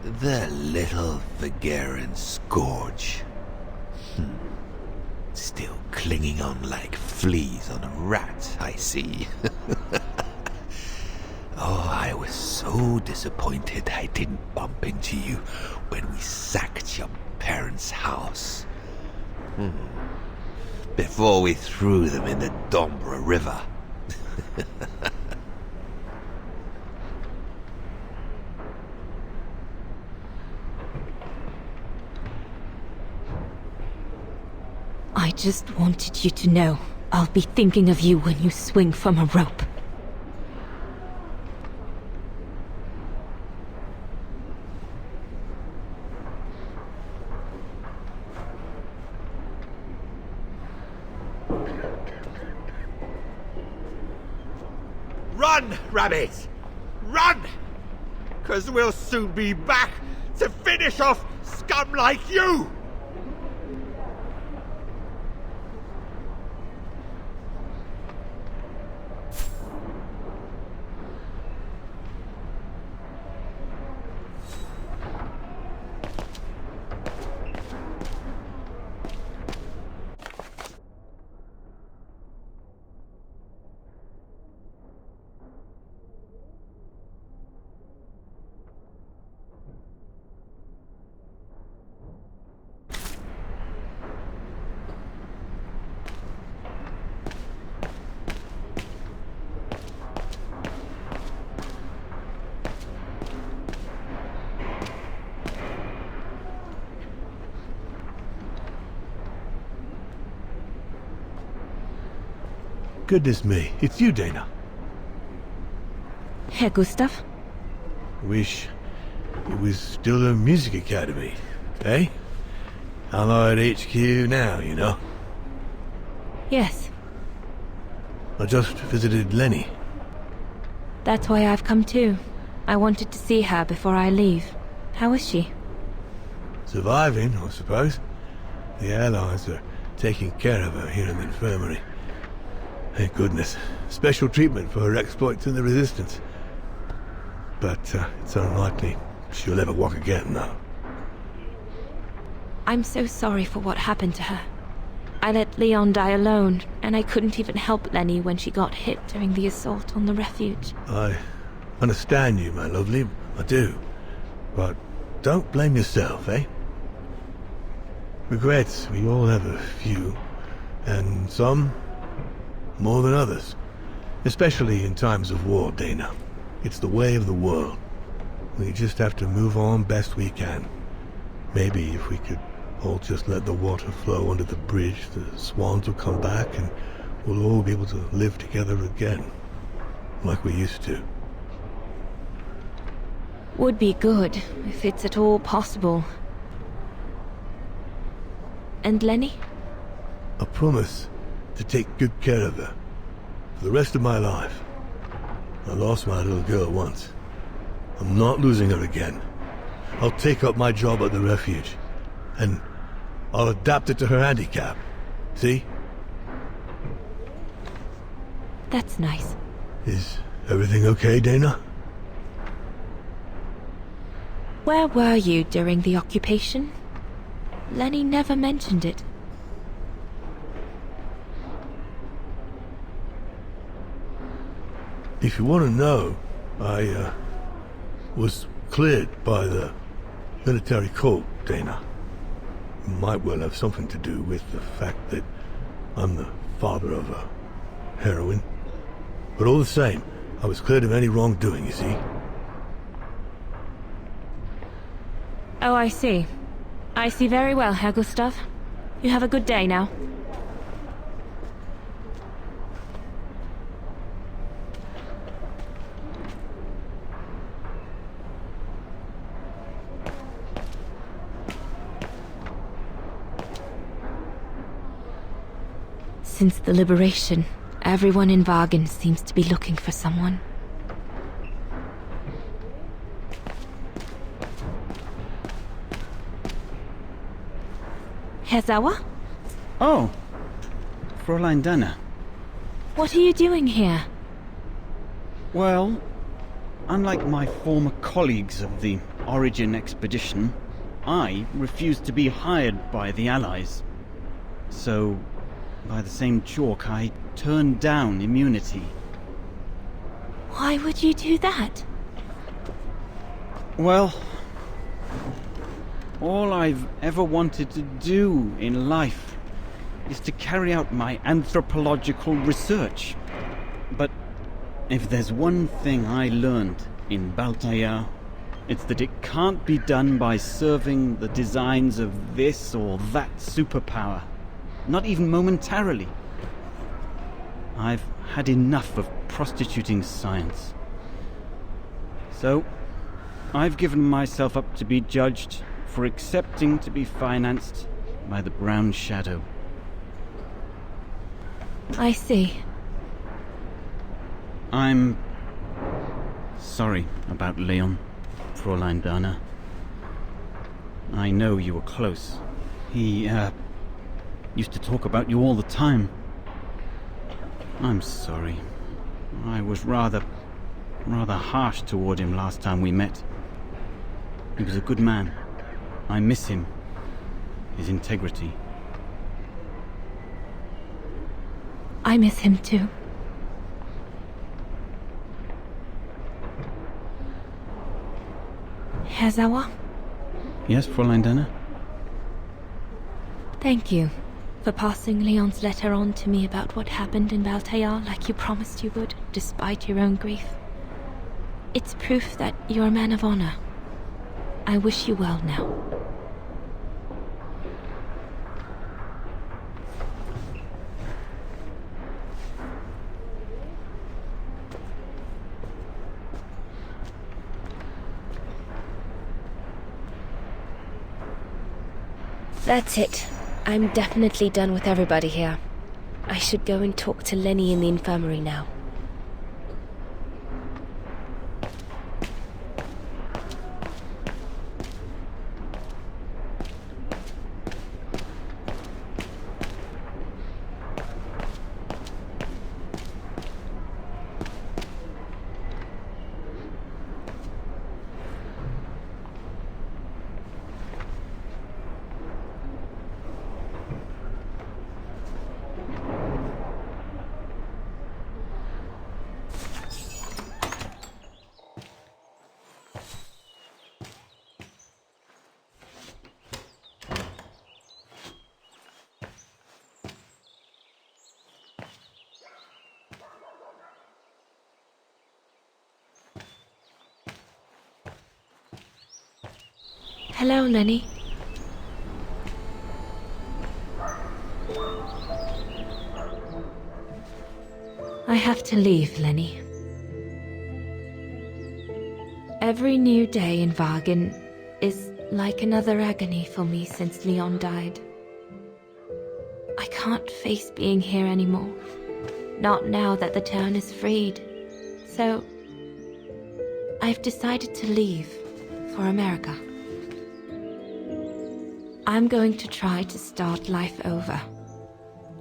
The little Vaghen scourge. Still clinging on like fleas on a rat, I see. Oh, I was so disappointed I didn't bump into you when we sacked your parents' house. Before we threw them in the Dombra River. I just wanted you to know I'll be thinking of you when you swing from a rope. Run, rabbit! Run! 'Cause we'll soon be back to finish off scum like you! Goodness me, it's you, Dana. Herr Gustav? Wish it was still a music academy, eh? Allied HQ now, you know. Yes, I just visited Lenny. that's why I've come too. I wanted to see her before I leave. How is she? Surviving, I suppose. The Allies are taking care of her here in the infirmary. Thank goodness. Special treatment for her exploits in the Resistance. But it's unlikely she'll ever walk again, though. I'm so sorry for what happened to her. I let Leon die alone, and I couldn't even help Lenny when she got hit during the assault on the refuge. I understand you, my lovely. I do. But don't blame yourself, eh? Regrets, we all have a few. And some more than others. Especially in times of war, Dana. It's the way of the world. We just have to move on best we can. Maybe if we could all just let the water flow under the bridge, the swans will come back and we'll all be able to live together again. Like we used to. Would be good, if it's at all possible. And Lenny? I promise to take good care of her for the rest of my life. I lost my little girl once. I'm not losing her again. I'll take up my job at the refuge, and I'll adapt it to her handicap. See? That's nice. Is everything okay, Dana? Where were you during the occupation? Lenny never mentioned it. If you want to know, I was cleared by the military court, Dana. It might well have something to do with the fact that I'm the father of a heroine. But all the same, I was cleared of any wrongdoing, you see. Oh, I see. I see very well, Herr Gustav. You have a good day now. Since the liberation, everyone in Vaghen seems to be looking for someone. Herr Sauer? Oh, Fräulein Dana. What are you doing here? Well, unlike my former colleagues of the origin expedition, I refused to be hired by the Allies. So, by the same chalk, I turned down immunity. Why would you do that? Well, all I've ever wanted to do in life is to carry out my anthropological research. But if there's one thing I learned in Baltaya, it's that it can't be done by serving the designs of this or that superpower. Not even momentarily. I've had enough of prostituting science. So, I've given myself up to be judged for accepting to be financed by the Brown Shadow. I see. I'm sorry about Leon, Fräulein Dana. I know you were close. He, used to talk about you all the time. I'm sorry. I was rather harsh toward him last time we met. He was a good man. I miss him. His integrity. I miss him too. Herzawa? Yes, Fräulein Dana? Thank you for passing Leon's letter on to me about what happened in Baltaya like you promised you would, despite your own grief. It's proof that you're a man of honor. I wish you well now. That's it. I'm definitely done with everybody here. I should go and talk to Lenny in the infirmary now. Hello, Lenny. I have to leave, Lenny. Every new day in Vaghen is like another agony for me since Leon died. I can't face being here anymore. Not now that the town is freed. So, I've decided to leave for America. I'm going to try to start life over.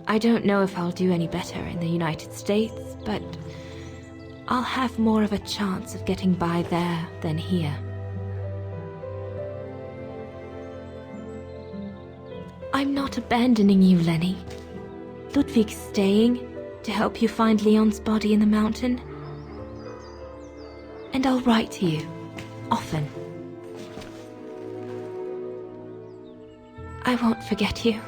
I don't know if I'll do any better in the United States, but I'll have more of a chance of getting by there than here. I'm not abandoning you, Lenny. Ludwig's staying to help you find Leon's body in the mountain. And I'll write to you, often. I won't forget you.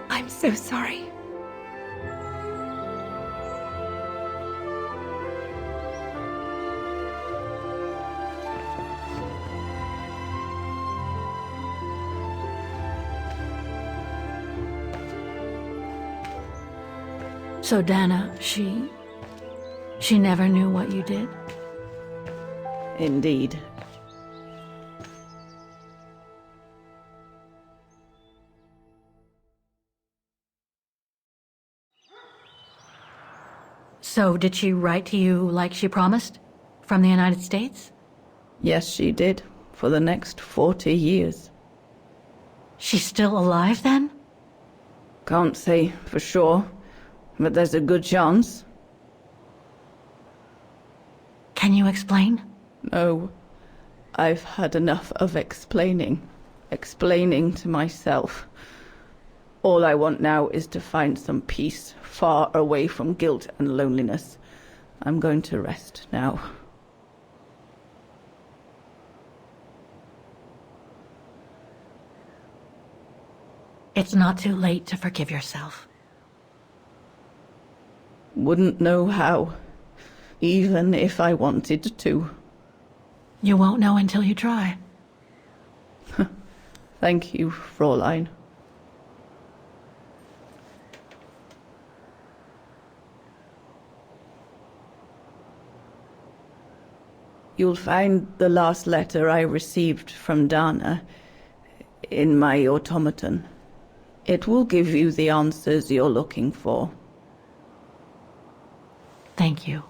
I'm so sorry. So Dana, she never knew what you did? Indeed. So did she write to you like she promised? From the United States? Yes, she did. For the next 40 years. She's still alive then? Can't say for sure, but there's a good chance. Can you explain? No, I've had enough of explaining to myself. All I want now is to find some peace, far away from guilt and loneliness. I'm going to rest now. It's not too late to forgive yourself. Wouldn't know how, even if I wanted to. You won't know until you try. Thank you, Fräulein. You'll find the last letter I received from Dana in my automaton. It will give you the answers you're looking for. Thank you.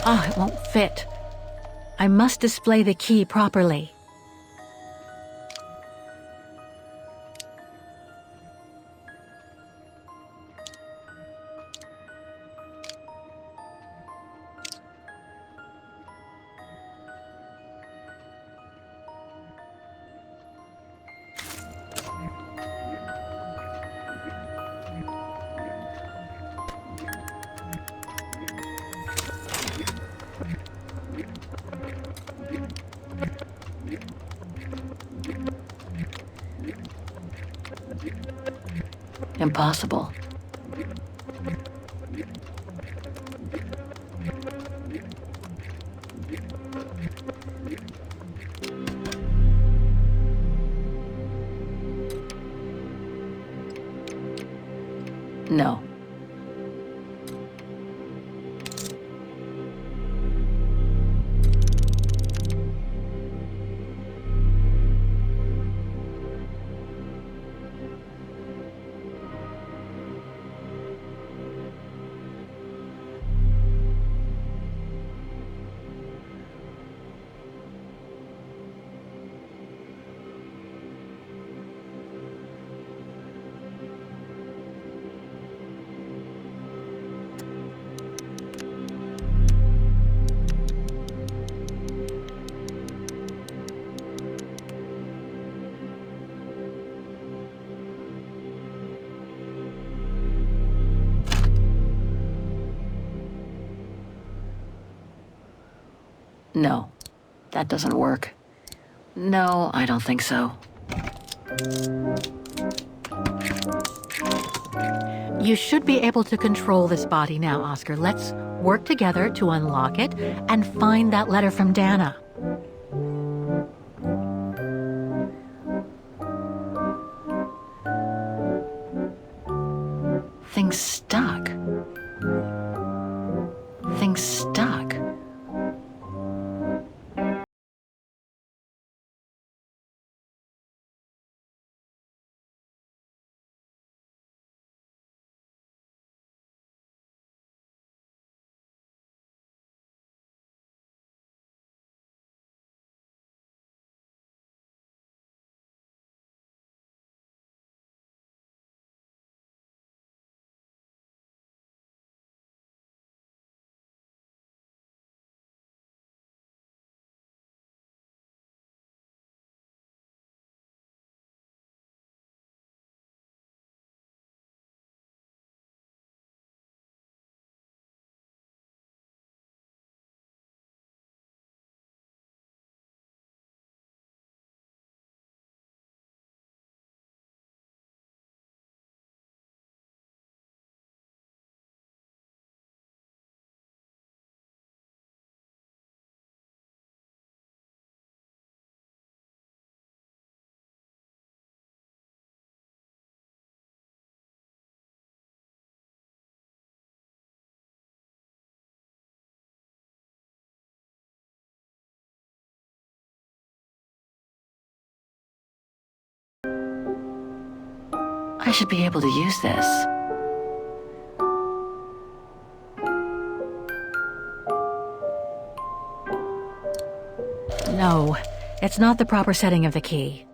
Ah, it won't fit. I must display the key properly. Impossible. No. No, that doesn't work. No, I don't think so. You should be able to control this body now, Oscar. Let's work together to unlock it and find that letter from Dana. Things stuck. Things stuck. I should be able to use this. No, it's not the proper setting of the key.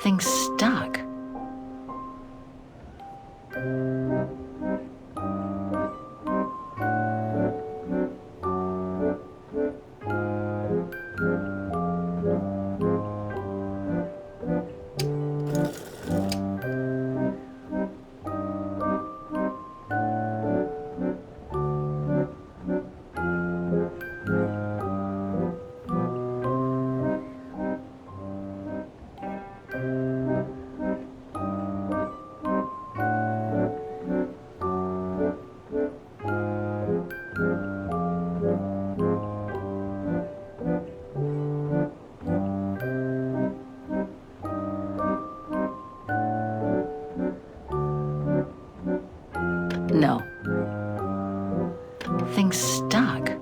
Thing's stuck. No. Thing's stuck.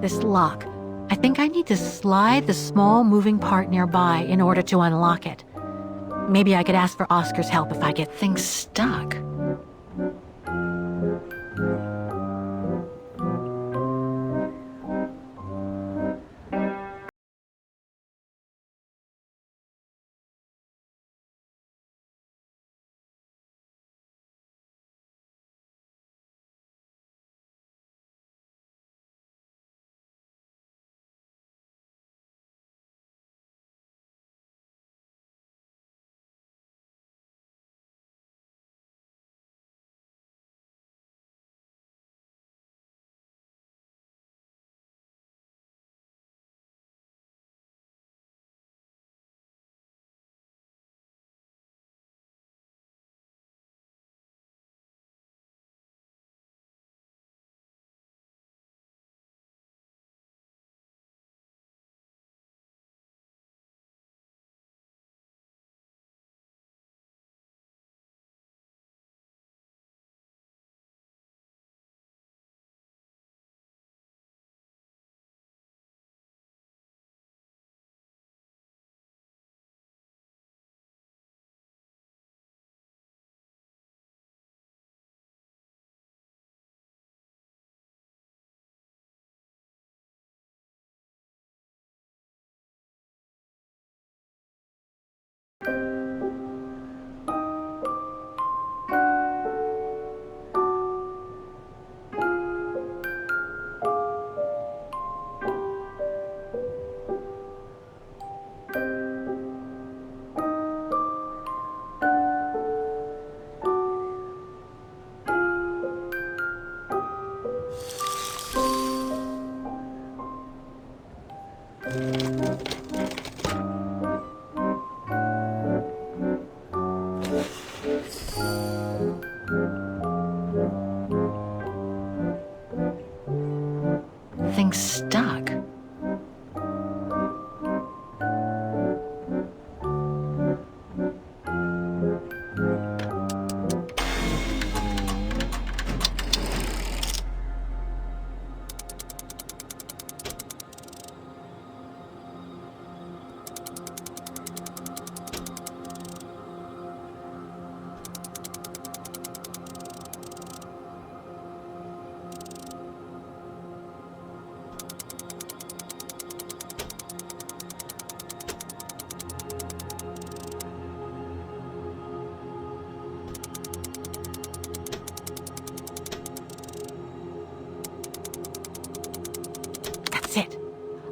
This lock. I think I need to slide the small moving part nearby in order to unlock it. Maybe I could ask for Oscar's help if I get things stuck.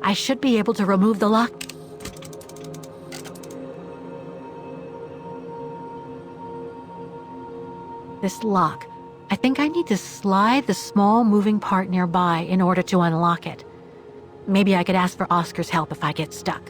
I should be able to remove the lock. This lock. I think I need to slide the small moving part nearby in order to unlock it. Maybe I could ask for Oscar's help if I get stuck.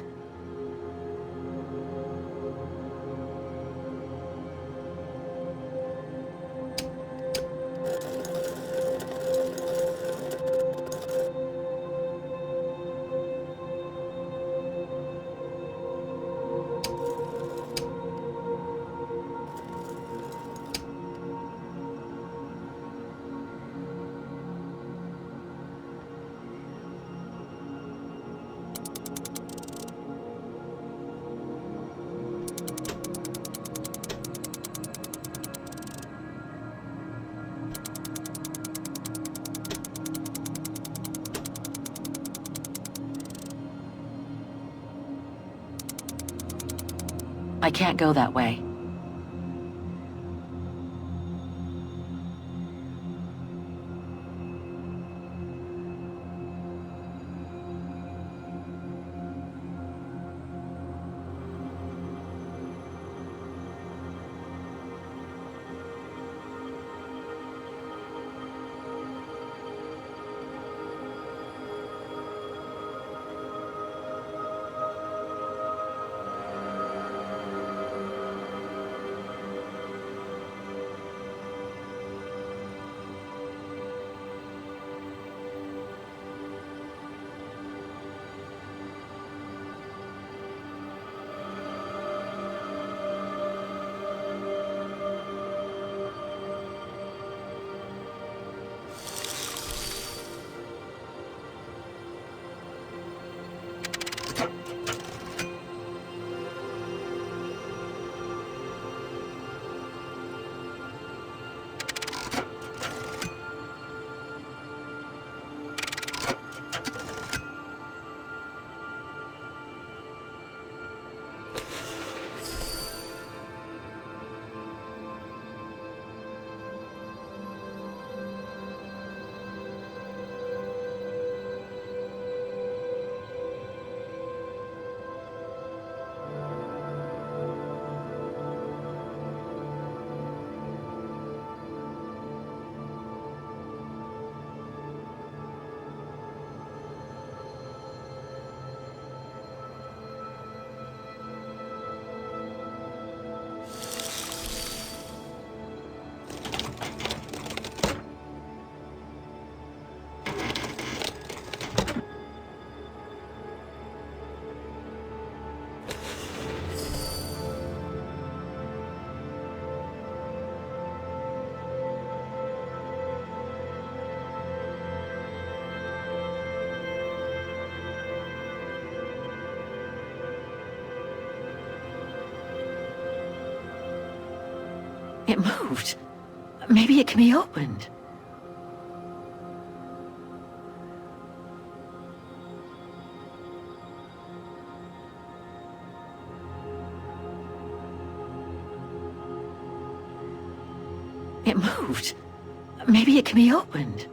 I can't go that way. It moved. Maybe it can be opened. It moved. Maybe it can be opened.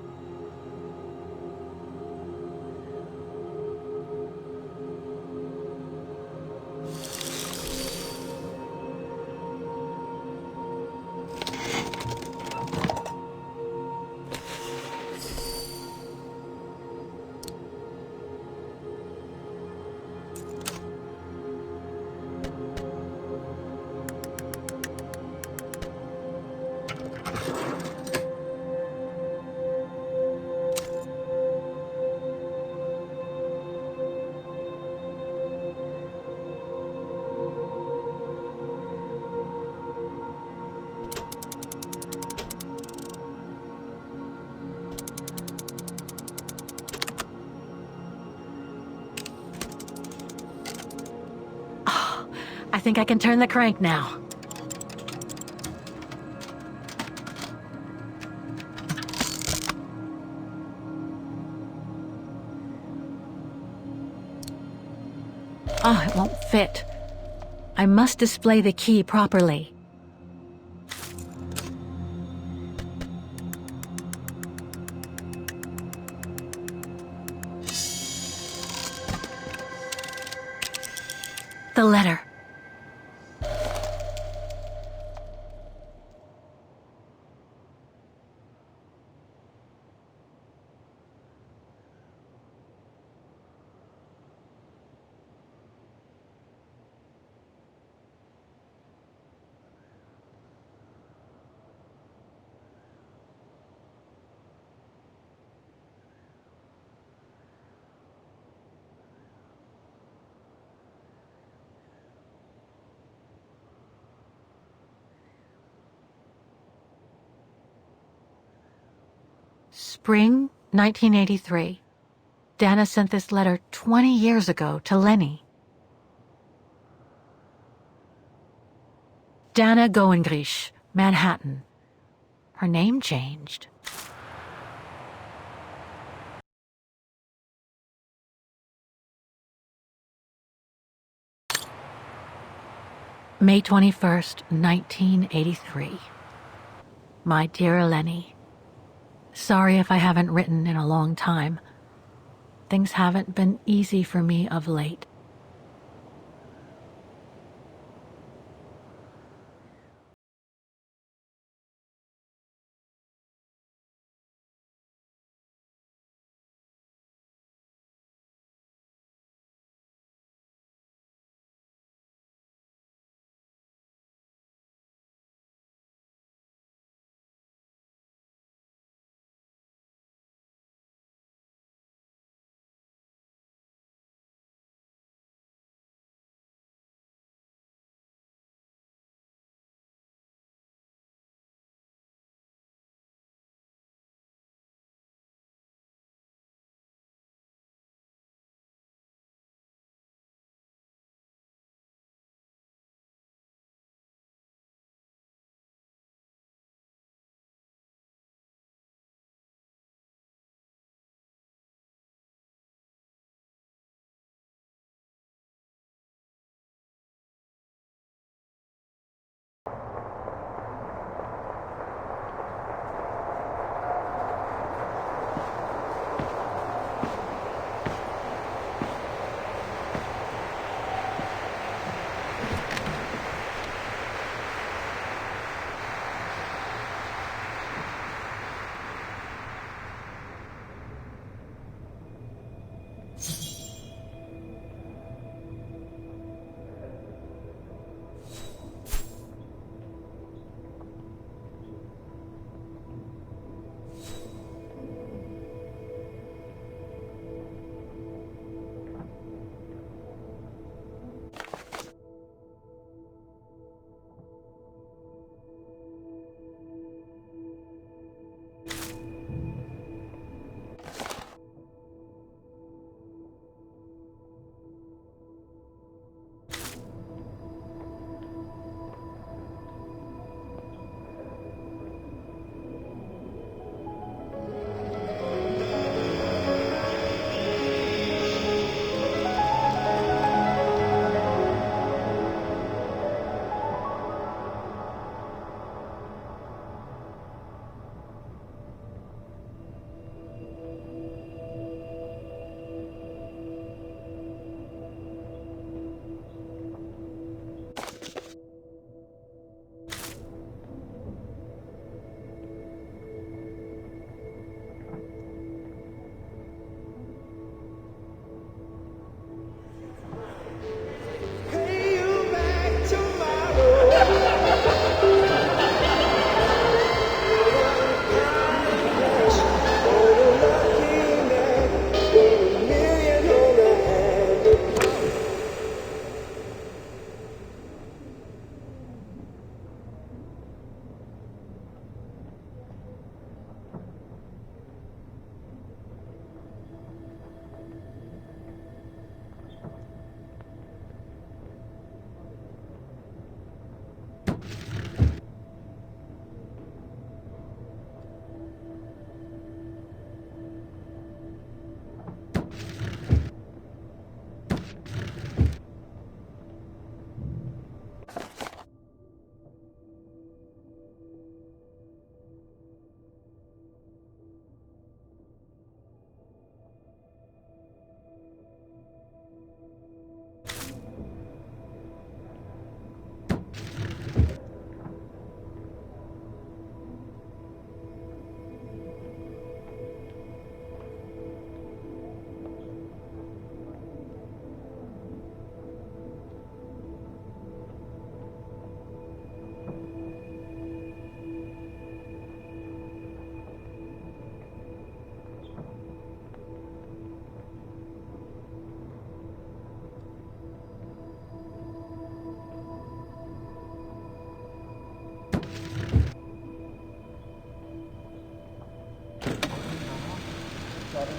I think I can turn the crank now. Oh, it won't fit. I must display the key properly. The letter. Spring 1983. Dana sent this letter 20 years ago to Lenny. Dana Goengrich, Manhattan. Her name changed. May 21st, 1983. My dear Lenny, sorry if I haven't written in a long time. Things haven't been easy for me of late.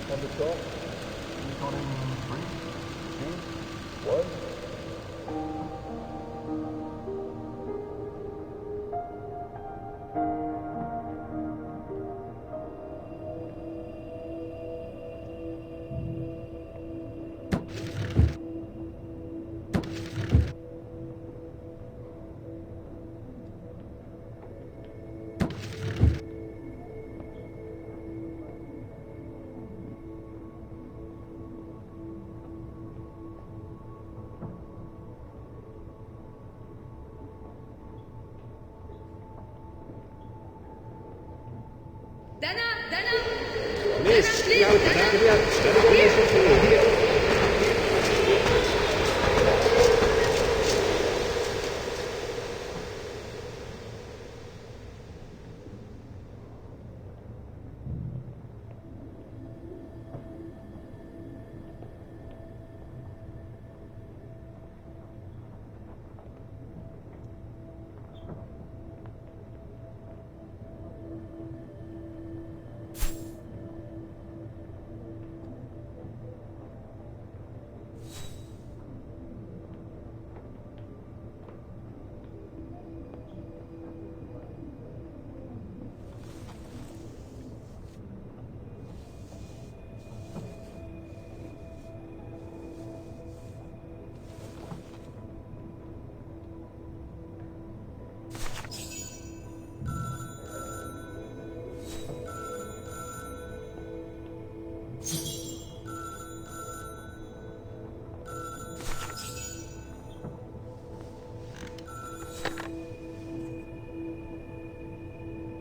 On the top. Counting 3, 2, 1.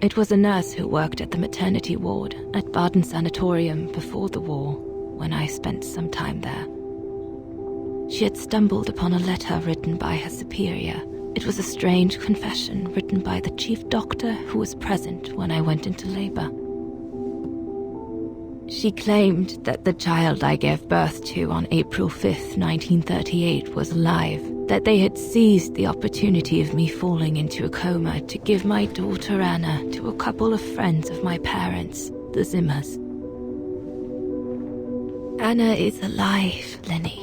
It was a nurse who worked at the maternity ward at Vaghen Sanatorium before the war, when I spent some time there. She had stumbled upon a letter written by her superior. It was a strange confession written by the chief doctor who was present when I went into labor. She claimed that the child I gave birth to on April 5th, 1938 was alive, that they had seized the opportunity of me falling into a coma to give my daughter Anna to a couple of friends of my parents, the Zimmers. Anna is alive, Lenny.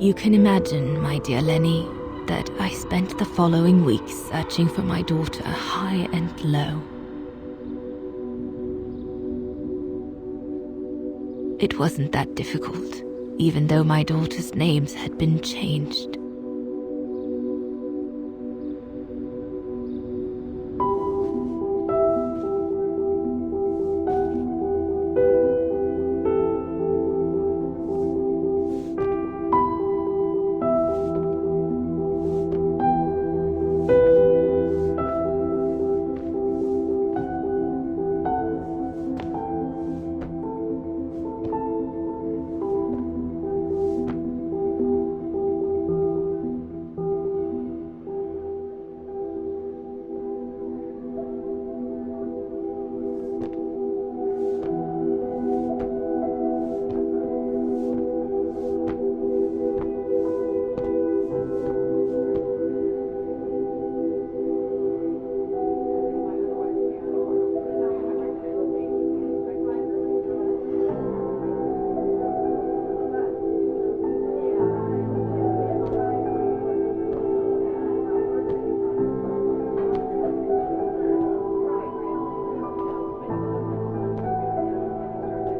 You can imagine, my dear Lenny, that I spent the following weeks searching for my daughter high and low. It wasn't that difficult, even though my daughter's names had been changed.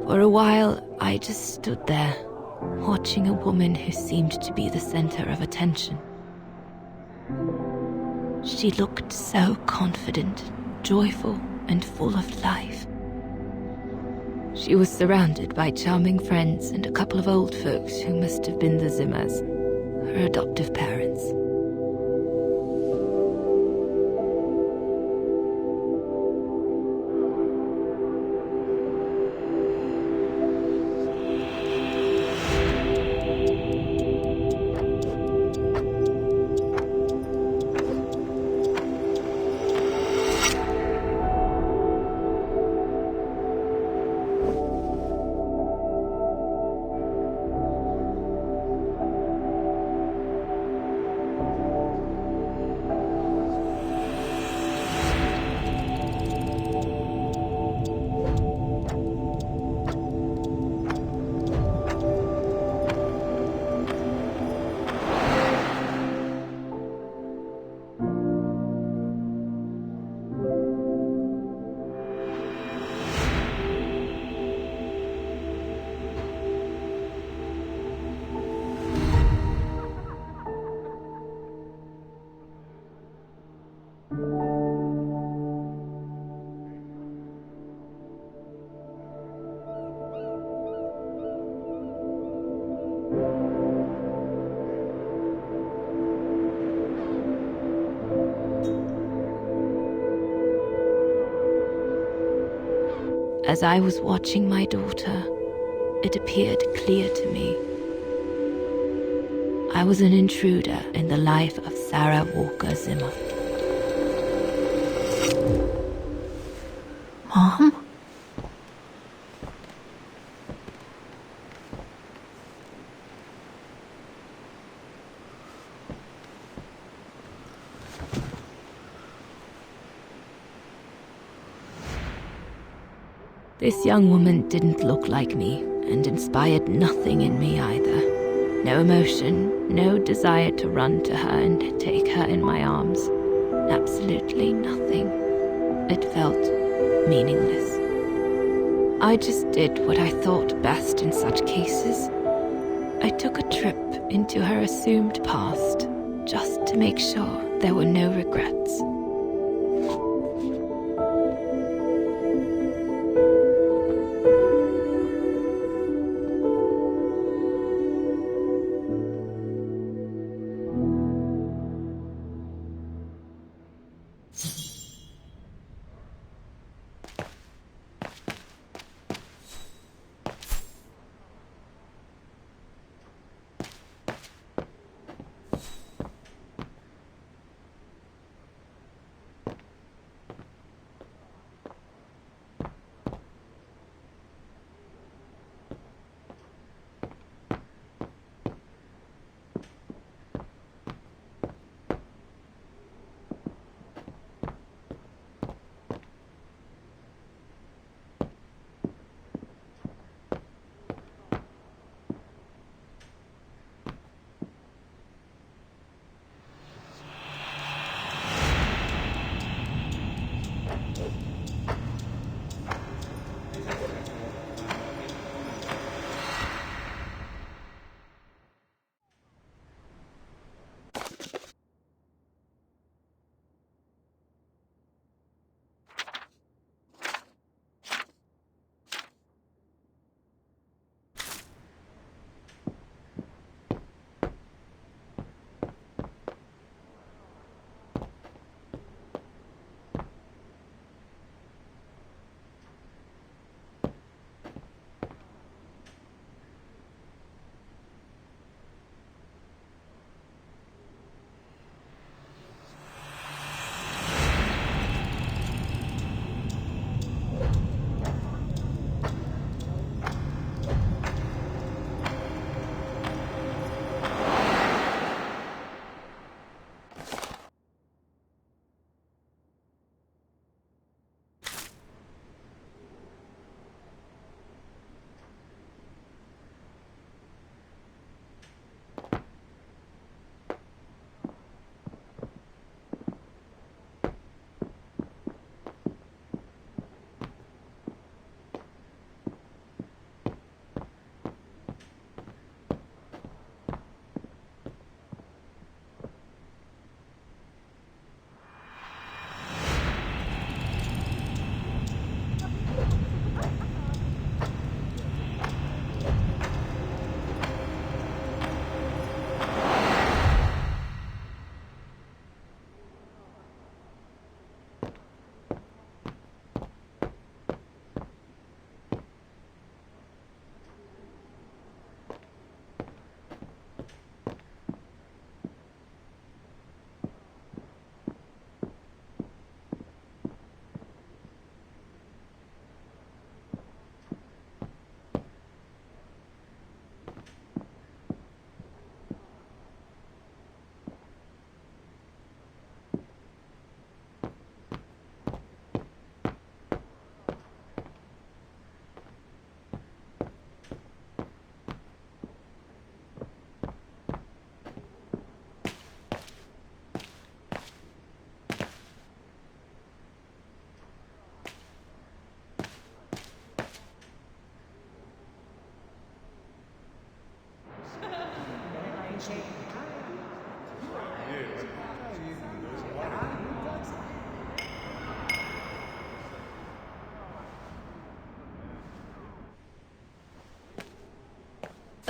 For a while, I just stood there, watching a woman who seemed to be the center of attention. She looked so confident, joyful, and full of life. She was surrounded by charming friends and a couple of old folks who must have been the Zimmers, her adoptive parents. As I was watching my daughter, it appeared clear to me. I was an intruder in the life of Sarah Walker Zimmer. Mom? This young woman didn't look like me and inspired nothing in me either. No emotion, no desire to run to her and take her in my arms. Absolutely nothing. It felt meaningless. I just did what I thought best in such cases. I took a trip into her assumed past, just to make sure there were no regrets.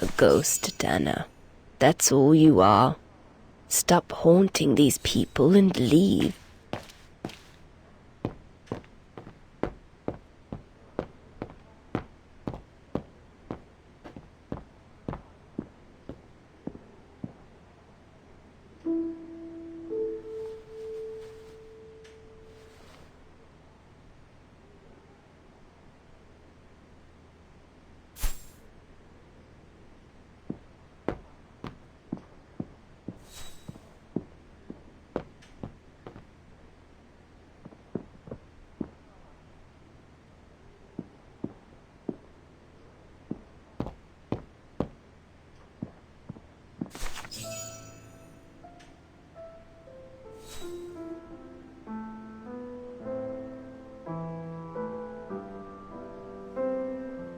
A ghost, Dana. That's all you are. Stop haunting these people and leave.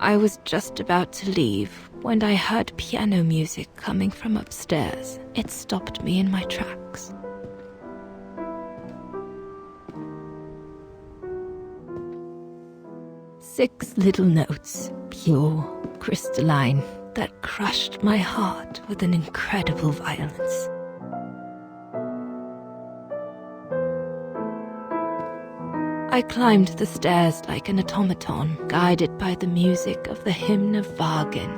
I was just about to leave when I heard piano music coming from upstairs. It stopped me in my tracks. Six little notes, pure, crystalline, that crushed my heart with an incredible violence. I climbed the stairs like an automaton, guided by the music of the hymn of Vaghen.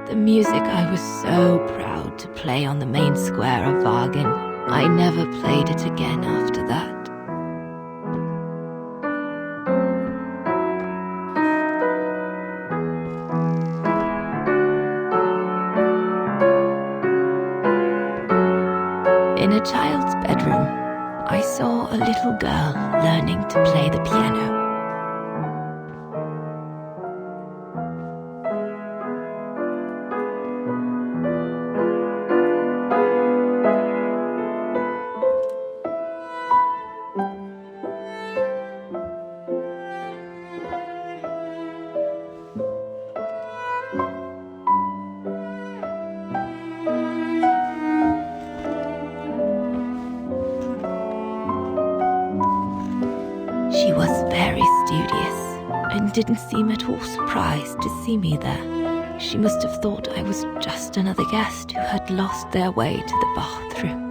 The music I was so proud to play on the main square of Vaghen. I never played it again after that. In a child's bedroom, I saw a little girl learning to play the piano. She was very studious and didn't seem at all surprised to see me there. She must have thought I was just another guest who had lost their way to the bathroom.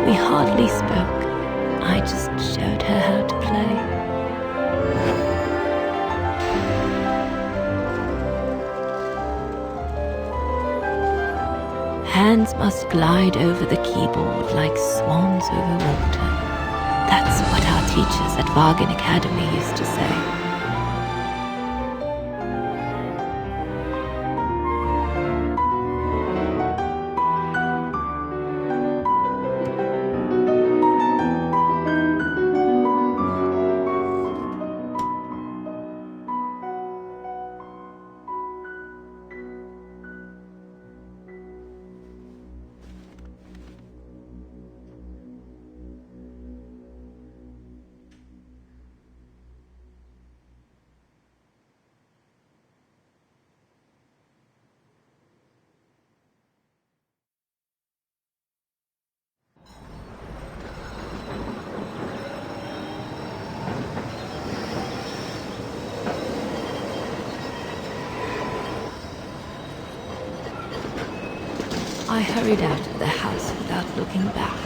We hardly spoke. I just showed her how to play. Hands must glide over the keyboard like swans over water. That's what our teachers at Vaghen Academy used to say. I hurried out of the house without looking back,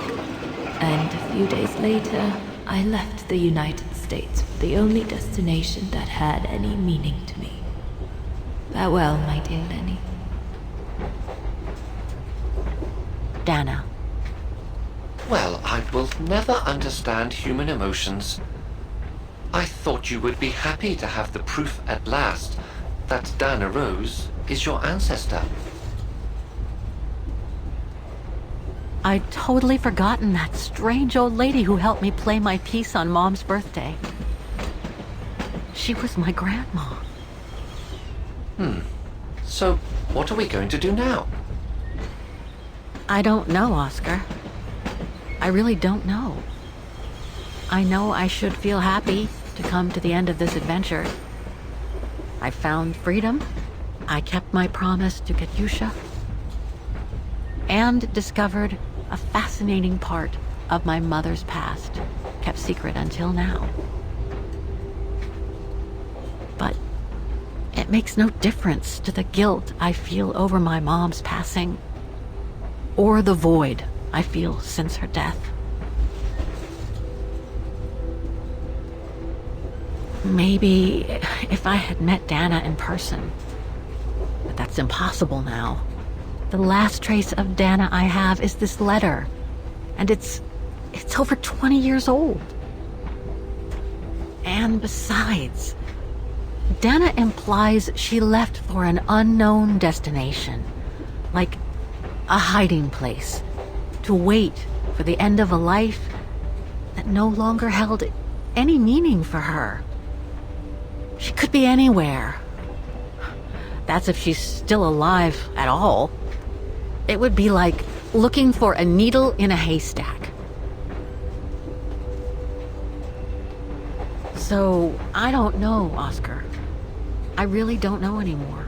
and a few days later, I left the United States for the only destination that had any meaning to me. Farewell, my dear Lenny. Dana. Well, I will never understand human emotions. I thought you would be happy to have the proof at last that Dana Roze is your ancestor. I'd totally forgotten that strange old lady who helped me play my piece on Mom's birthday. She was my grandma. So, what are we going to do now? I don't know, Oscar. I really don't know. I know I should feel happy to come to the end of this adventure. I found freedom. I kept my promise to Katyusha. And discovered a fascinating part of my mother's past, kept secret until now. But it makes no difference to the guilt I feel over my mom's passing, or the void I feel since her death. Maybe if I had met Dana in person, but that's impossible now. The last trace of Dana I have is this letter, and it's over 20 years old. And besides, Dana implies she left for an unknown destination, like a hiding place, to wait for the end of a life that no longer held any meaning for her. She could be anywhere. That's if she's still alive at all. It would be like looking for a needle in a haystack. So, I don't know, Oscar. I really don't know anymore.